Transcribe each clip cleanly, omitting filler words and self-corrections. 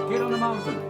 Get on the mountain.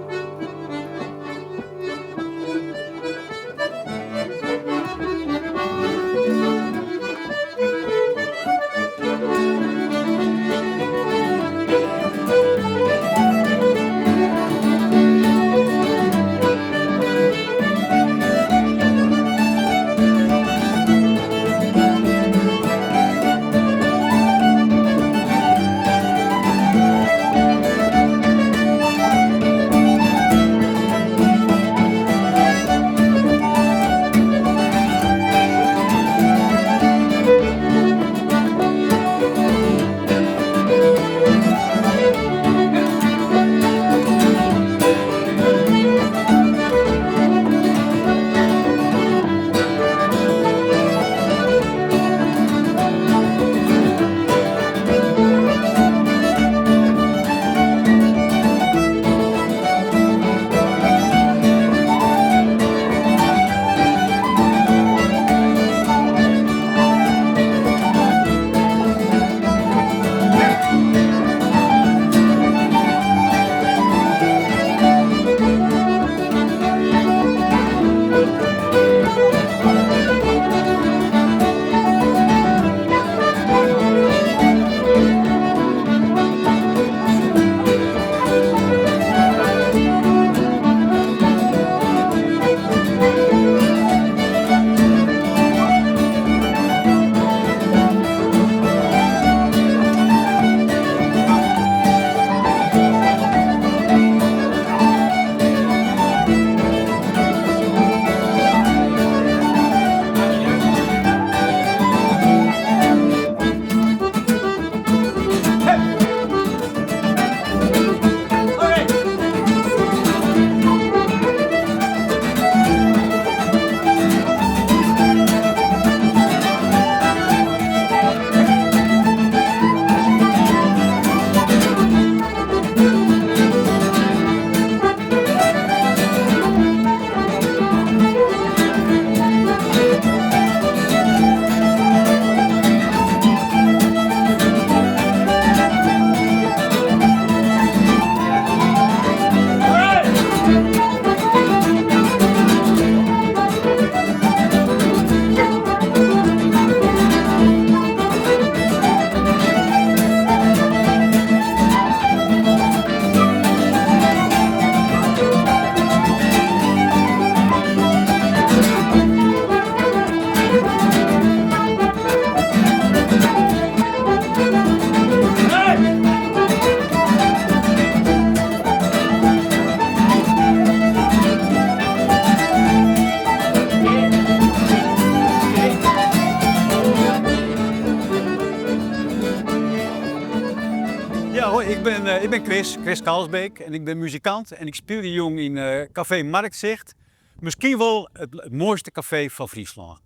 Ja hoor, ik ben Chris Kalsbeek en ik ben muzikant en ik speel hier jong in Café Marktzicht. Misschien wel het mooiste café van Friesland.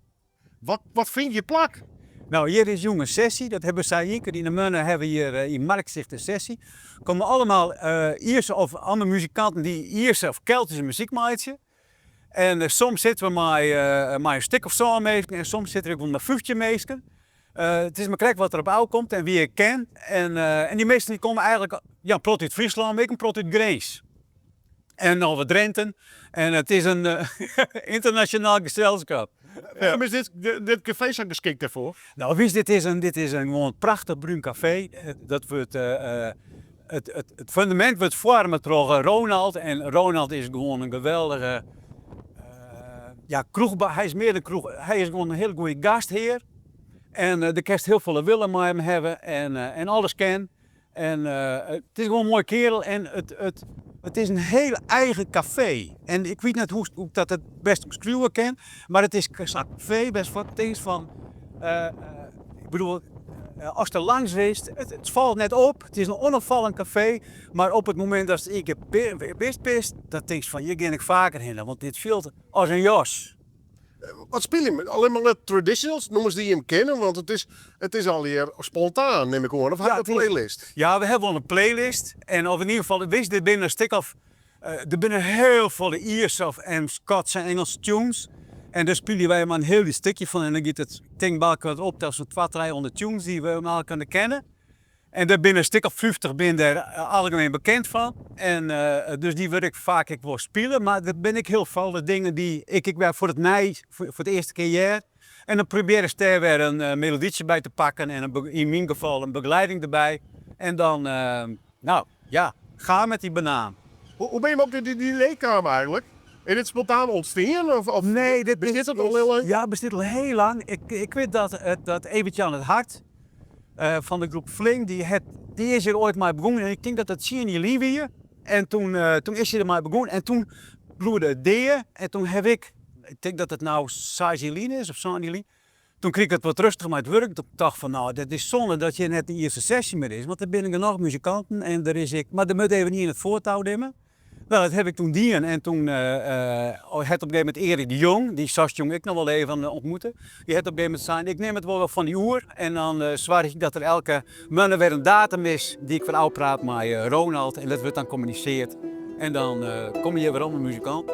Wat vind je plak? Nou, hier is jong een sessie, dat hebben zij hier. In de mannen hebben we hier in Marktzicht een sessie. Er komen allemaal Ierse of andere muzikanten die Ierse of Keltische muziek maken. En soms zitten we met een stuk of zo mee en soms zitten we ook met een vuurtje mee. Het is maar kijk wat er op jou komt en wie ik ken. En die meesten die komen eigenlijk plot uit Friesland, een plot uit Greens. En nog wat Drenthe. En het is een internationaal gezelschap. Ja. Maar is dit café zijn geschikt daarvoor? Nou, wist, dit is een gewoon prachtig bruin café. Dat wordt, het fundament wordt vormen door Ronald. En Ronald is gewoon een geweldige kroeg. Hij is meer dan kroeg. Hij is gewoon een heel goede gastheer. En de kerst heel veel willen met hem hebben en alles ken. En het is gewoon een mooie kerel en het is een heel eigen café. En ik weet niet hoe ik dat het best beschrijven kan, maar het is een café best wat is van, ik bedoel, als er langs is, het valt net op. Het is een onopvallend café, maar op het moment dat ik best pist, dan denk ik van, hier ga ik vaker heen, want dit viel als een jas. Wat speel je met? Alleen maar net traditionals, noemen ze die hem kennen, want het is al hier spontaan, neem ik aan. Of had je een playlist? Ja, we hebben wel een playlist. En of in ieder geval, wist dit binnen een stuk of, er binnen heel veel Ierse en Schotse en Engelse tunes. En daar spelen wij maar een heel stukje van en dan gaat het denkbaar wat op, dat is zo'n 200-300 tunes die we allemaal kunnen kennen. En daar binnen een stuk of 50 ben daar algemeen bekend van. En dus die wil ik vaak ik wil spelen. Maar dat ben ik heel veel de dingen die ik weer voor het eerste keer jaar. En dan probeer ik daar weer een melodietje bij te pakken. En in mijn geval een begeleiding erbij. En dan, nou ja, ga met die banaan. Hoe ben je op die leekkamer eigenlijk? Is dit spontaan ontstaan? Of Nee, dit bestaat het al heel lang? Ja, bestaat al heel lang. Ik weet dat Evert-Jan het Hart van de groep Fling, die is er ooit mee begonnen. En ik denk dat dat Sienje Lieve. En toen is hij er mee begonnen. En toen bloeide het deer. En toen heb ik denk dat het nou Sajiline is of Sanjiline. Toen kreeg ik het wat rustig met werk. Toen dacht ik van nou, dat is zonde dat je net de eerste sessie meer is. Want er binnen nog muzikanten en er is ik. Maar dat moet even niet in het voortouw nemen. Nou, dat heb ik toen dien. En toen het op een gegeven moment Erik de Jong, die Sas Jong ik nog wel even ontmoeten. Die had op een gegeven moment zijn, ik neem het wel van die oer. En dan zwaar ik dat er elke maand weer een datum is die ik van oud praat met Ronald. En dat wordt dan communiceerd. En dan kom je weer om een muzikant.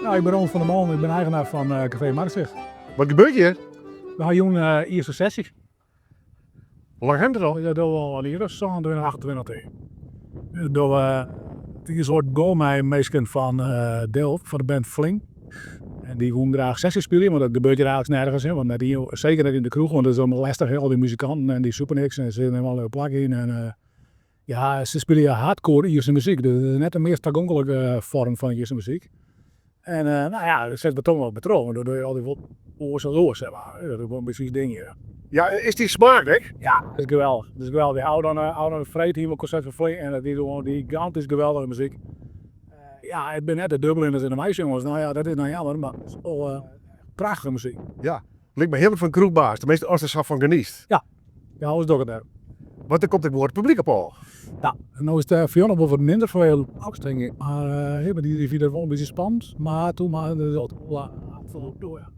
Nou, ik ben Ron van der Molen, ik ben eigenaar van Café Marktweg. Wat gebeurt hier? We hadden een eerste sessie. Hoe lang hebben we het al? Dat doen we al eerder, zo'n 28 door die soort goalmei meesken van Delft, van de band Fling. En die wilden graag sessies spelen, maar dat gebeurt hier eigenlijk nergens. Hè? Want zeker net in de kroeg, want dat is allemaal lastig, hè? Al die muzikanten en die super niks en ze nemen alle plak in. En, ja, ze spelen hardcore Ierse muziek, dat is net een meer toegankelijke vorm van Ierse muziek. En nou ja, dat zet me toch wel betrokken, doordat je al die oors en roos, zeg maar. Dat is wel een beetje ding. Ja, is die smakelijk? Ja, dat is geweldig. Dat is geweldig. Die oude vreet hier met concert van Fling en die gigantisch geweldige muziek. ja, ik ben net de dubbelinders en de meisjongens. Nou ja, dat is nou jammer, maar het is wel prachtige muziek. Ja. Lijkt me heerlijk van kroegbaas. Tenminste, als er zo van geniest. Ja, alles door het daar. Want er komt ik woord publiek op al. Ja, en nou is het voor jou nog wel wat minder veel angst, denk ik. Maar die vinden het wel een beetje spannend. Maar toen maar dat door, ja.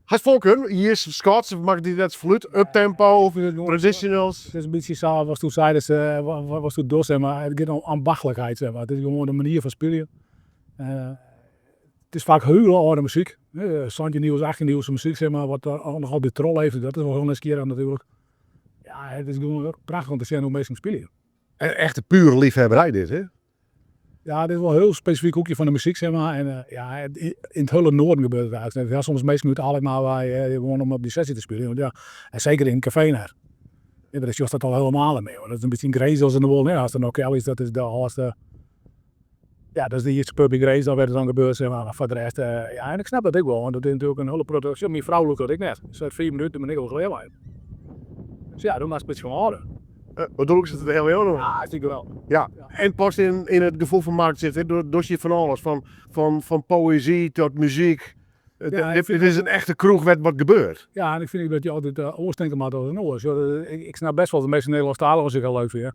Hij is volken, hier is Scots, mag die dat fluit, uptempo, traditionals. Het is een beetje zo, was toen zeiden ze, was toen dos, zeg maar. Het gaat om ambachtelijkheid, zeg maar. Het is gewoon een manier van spelen. Het is vaak heel oude muziek. Santje Nieuws, 18 Nieuwse muziek, zeg maar, wat nog altijd troll heeft. Dat is wel gewoon eens keer aan natuurlijk. Ja, het is gewoon prachtig om te zien hoe mensen spelen. Echt een pure liefhebberij dit, hè? Ja, dit is wel een heel specifiek hoekje van de muziek, zeg maar. En in het hele noorden gebeurt het eigenlijk. Ja, soms mensen moeten altijd maar gewoon om op die sessie te spelen. Want ja, en zeker in een café naar. Ja, dat is juist dat al helemaal mee. Hoor. Dat is een beetje een grace als in de wol. Nee, als er nog is, dat is de halste. Ja, dat is de eerste puppy grace, dat werd er dan gebeurd, zeg maar. Maar voor de rest, ja, en ik snap dat ik wel. Want dat is natuurlijk een hele productie. Mijn vrouw lukt dat ik net. Ze had 4 minuten, ben ik al geleden. Dus ja, doe maar een beetje van houden. Wat doe ik ze het heel heel nog? Ja, ik wel. Ja, en past in het gevoel van markt zit, hè? Door je van alles, van poëzie tot muziek. Ja, Het is een echte kroeg wat gebeurt. Ja, en ik vind dat je altijd oorstenken maakt als een oor. Ik snap best wel dat de meeste Nederlandstaligen als ik heel leuk vind.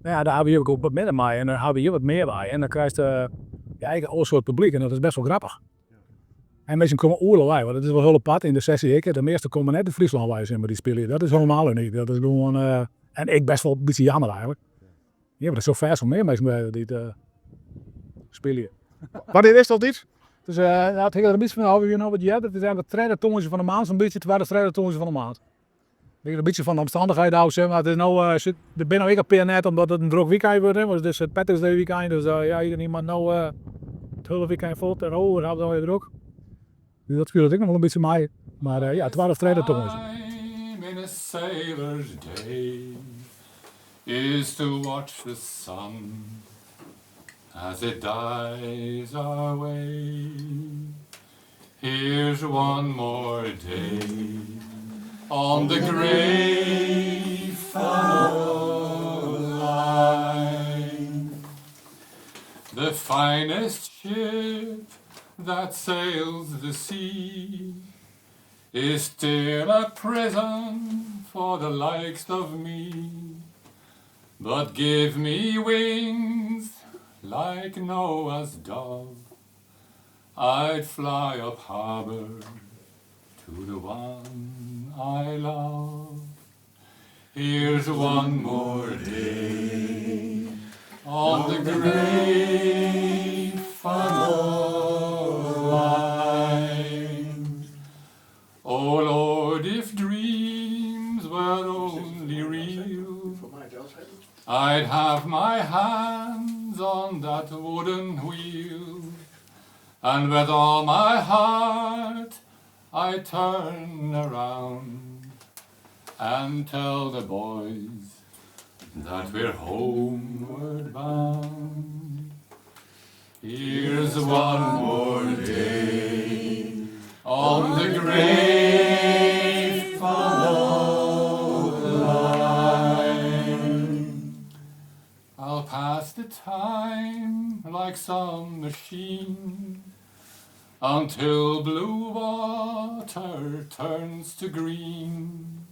Nou ja, daar heb je ook wat minder bij en dan heb je wat meer bij. En dan krijg je eigenlijk een soort publiek en dat is best wel grappig. En mensen komen oorlog bij, want dat is wel heel apart in de sessie. De meeste komen net in Friesland bij, zeg maar, die spelen. Dat is helemaal niet. Dat is gewoon, en ik best wel een beetje jammer eigenlijk. Ja, maar dat is zo vers van meer mensen die het spelen. Wanneer is dat iets? Dus nou, het hangt er een beetje van af, wat je hebt. Het is eigenlijk het tweede tongetje van de maand, zo'n beetje. Het was het tweede tongetje van de maand. Ik een beetje van de omstandigheid houden, zeg maar. Het is nou, er ben nou ik op net omdat het een druk weekend wordt, hè. Dus het Patrick's Day weekend, dus ja, iedereen maar nou het hele weekend vol en we hebben dan weer druk. Dus dat viel ik nog wel een beetje mee. Maar ja, het waren het tweede tongetje. In a sailor's day is to watch the sun as it dies away. Here's one more day on the grey funnel line. The finest ship that sails the sea is still a prison for the likes of me. But give me wings like Noah's dove, I'd fly up harbor to the one I love. Here's one more day on the grey funnel line. Oh Lord, if dreams were only real, I'd have my hands on that wooden wheel, and with all my heart I turn around and tell the boys that we're homeward bound. Here's one more day on the grey funnel line. I'll pass the time like some machine until blue water turns to green.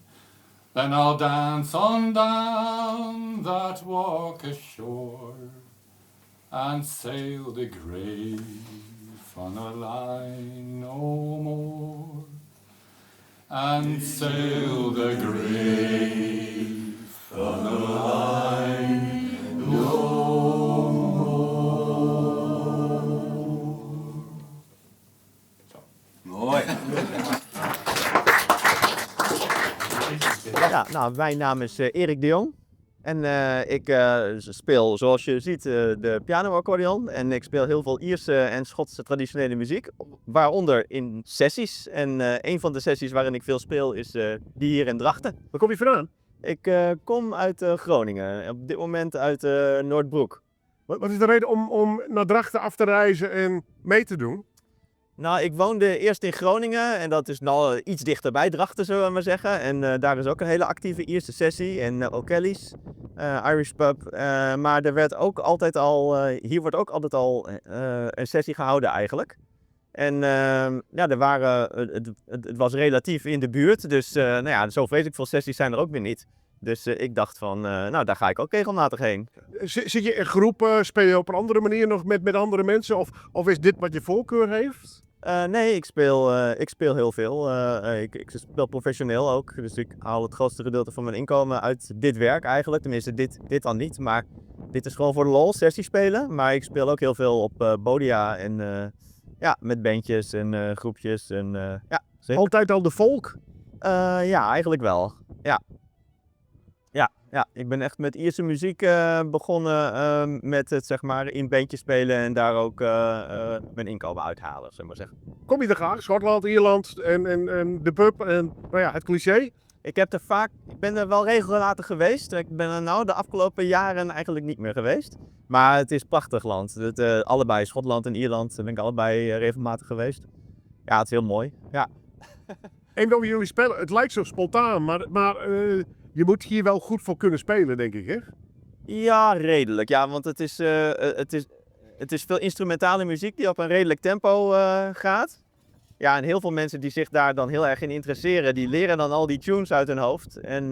Then I'll dance on down that walk ashore and sail the grey funnel line no more. And sail the grey funnel line no more. Mooi. Ja, nou, mijn naam is Erik de Jong. En ik speel, zoals je ziet, de piano-accordeon. En ik speel heel veel Ierse en Schotse traditionele muziek. Waaronder in sessies. En een van de sessies waarin ik veel speel is die hier in Drachten. Waar kom je vandaan? Ik kom uit Groningen. Op dit moment uit Noordbroek. Wat is de reden om naar Drachten af te reizen en mee te doen? Nou, ik woonde eerst in Groningen en dat is nou iets dichterbij Drachten, zullen we maar zeggen. En daar is ook een hele actieve Ierse sessie en O'Kelly's, Irish Pub. Maar er werd ook altijd al, hier wordt ook altijd al een sessie gehouden eigenlijk. En ja, het was relatief in de buurt, dus nou ja, zo vreselijk veel sessies zijn er ook weer niet. Dus ik dacht van, nou daar ga ik ook regelmatig heen. Zit je in groepen, speel je op een andere manier nog met andere mensen? Of is dit wat je voorkeur heeft? Nee, ik speel heel veel. Ik speel professioneel ook, dus ik haal het grootste gedeelte van mijn inkomen uit dit werk eigenlijk. Tenminste, dit dan niet, maar dit is gewoon voor de lol, sessies spelen. Maar ik speel ook heel veel op Bodia en ja, met bandjes en groepjes. En, ja, zeker. Altijd al de folk? Ja, eigenlijk wel. Ja. Ja, ik ben echt met Ierse muziek begonnen met het zeg maar in bandjes spelen en daar ook mijn inkomen uithalen, zeg maar zeggen. Kom je er graag? Schotland, Ierland en de pub en nou ja, het cliché? Ik ben er wel regelmatig geweest. Ik ben er nou de afgelopen jaren eigenlijk niet meer geweest. Maar het is een prachtig land. Allebei, Schotland en Ierland, ben ik allebei regelmatig geweest. Ja, het is heel mooi. Ja. En hoe jullie spelen, het lijkt zo spontaan, maar je moet hier wel goed voor kunnen spelen, denk ik, hè? Ja, redelijk. Ja, want het is veel instrumentale muziek die op een redelijk tempo gaat. Ja, en heel veel mensen die zich daar dan heel erg in interesseren, die leren dan al die tunes uit hun hoofd. En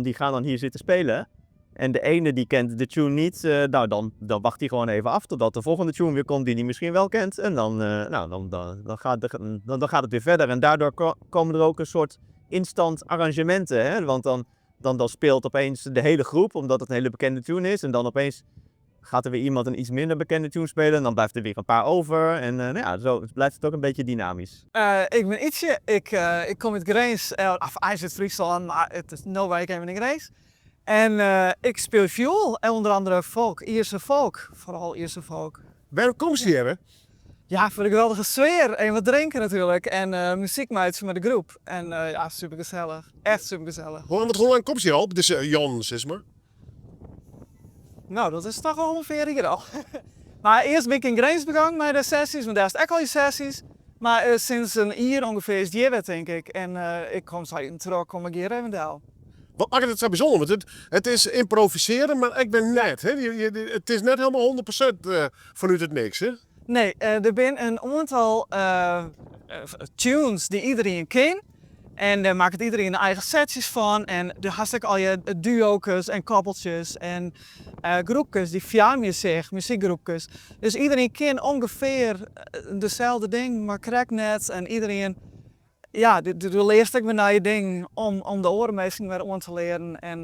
die gaan dan hier zitten spelen. En de ene die kent de tune niet, nou dan wacht hij gewoon even af totdat de volgende tune weer komt die hij misschien wel kent. En dan gaat het weer verder. En daardoor komen er ook een soort instant arrangementen. Hè? Want dan speelt opeens de hele groep, omdat het een hele bekende tune is. En dan opeens gaat er weer iemand een iets minder bekende tune spelen. En dan blijft er weer een paar over. En ja, zo blijft het ook een beetje dynamisch. Ik ben Ietsje. Ik kom uit Grains, of uit Friesland, maar het is nou waar ik even in Grains. En ik speel viool en onder andere folk, Ierse folk, vooral Ierse folk. Waarom kom je hier, hè? Ja, voor de geweldige sfeer en wat drinken natuurlijk en muziek maken met de groep. En ja, super gezellig, echt super gezellig. Hoe lang kom je hier op? Dus Jan, zeg maar. Nou, dat is toch ongeveer hier al. Maar eerst ben ik in Grains begonnen met de sessies, want daar is echt al je sessies. Maar sinds een jaar ongeveer is die weer, denk ik. En ik kom zo in terug, kom ik hier even daar. Wat maakt het zo bijzonder? Want het is improviseren, maar ik ben net. Hè? Het is net helemaal 100% vanuit het niks, hè? Nee, er zijn een aantal tunes die iedereen kent. En daar maakt iedereen eigen setjes van. En daar had ik al je duo's en koppeltjes en groepjes die via zich, muziekgroepjes. Dus iedereen kent ongeveer dezelfde ding, maar krijgt net. En iedereen, ja, de leerst ik me naar je ding om de orenmeesting weer aan te leren. En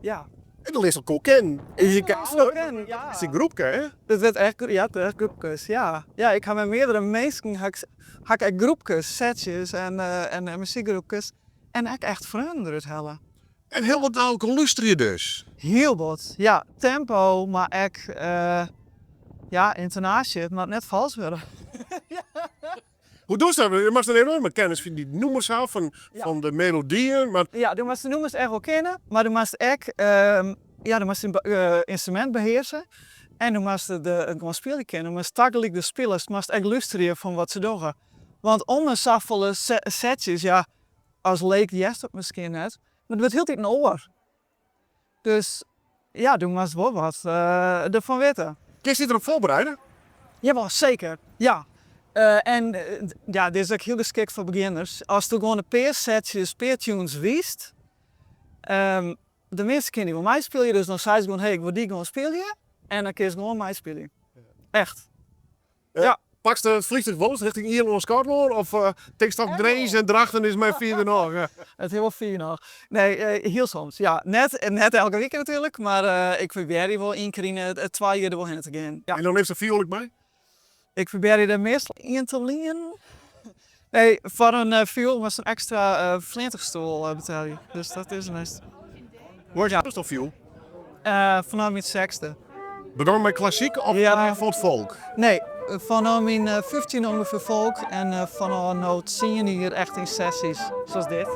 ja. En dan is het cool ken. Je kan het kennen, ja. Het is een groepje, hè? Dat werd echt, ja, het werd groepjes, ja. Ja, ik ga met meerdere mensen, ga ik groepjes, setjes en muziekgroepjes. En ik echt vrienden het hellen. En heel wat nou ook luister je dus. Heel wat, ja. Tempo, maar ik, ja, intonatie, het moet net vals worden. Hoe doe je dat? Je mag een enorme kennis van die noemers af, van de melodieën. Maar... Ja, je moet de noemers echt wel kennen, maar je moet ook, ja, je moet een instrument beheersen. En je moet gewoon spelen kennen. Je moet takelijk de spelers, je moet echt luisteren van wat ze doen. Want onder zoveel setjes, ja, als leek die het misschien net, maar het wordt heel tijd een oor. Dus ja, je moet wel wat ervan weten. Kun je erop voorbereiden? Jawel, zeker, ja. Ja, dit is ook heel geschikt voor beginners. Als je gewoon een paar setjes, paar tunes wist, de mensen kennen die van mij spelen, dus dan zei ze gewoon, hey, ik wil die gewoon spelen. En dan kun je gewoon mij spelen. Echt. Ja. Pak je het vliegtuig wel eens richting Ierland of Schotland? Of tekst op Drees en Drachten is mijn vierde nog? Het heel veel nog. Nee, heel soms. Ja, net elke week natuurlijk, maar ik probeer die wel één keer in het 2 jaar er wel heen te gaan. Ja. En dan heeft ze viool ook bij? Ik probeer je er meestal in te leren. Nee, voor een viool was een extra flinterstoel betaal je. Dus dat is het. Wordt je toch viool? Vanaf mijn 6e. Begon met klassiek of van het volk? Nee, vanaf mijn 15 ongeveer volk en vanaf nou 10 hier echt in sessies, zoals dit.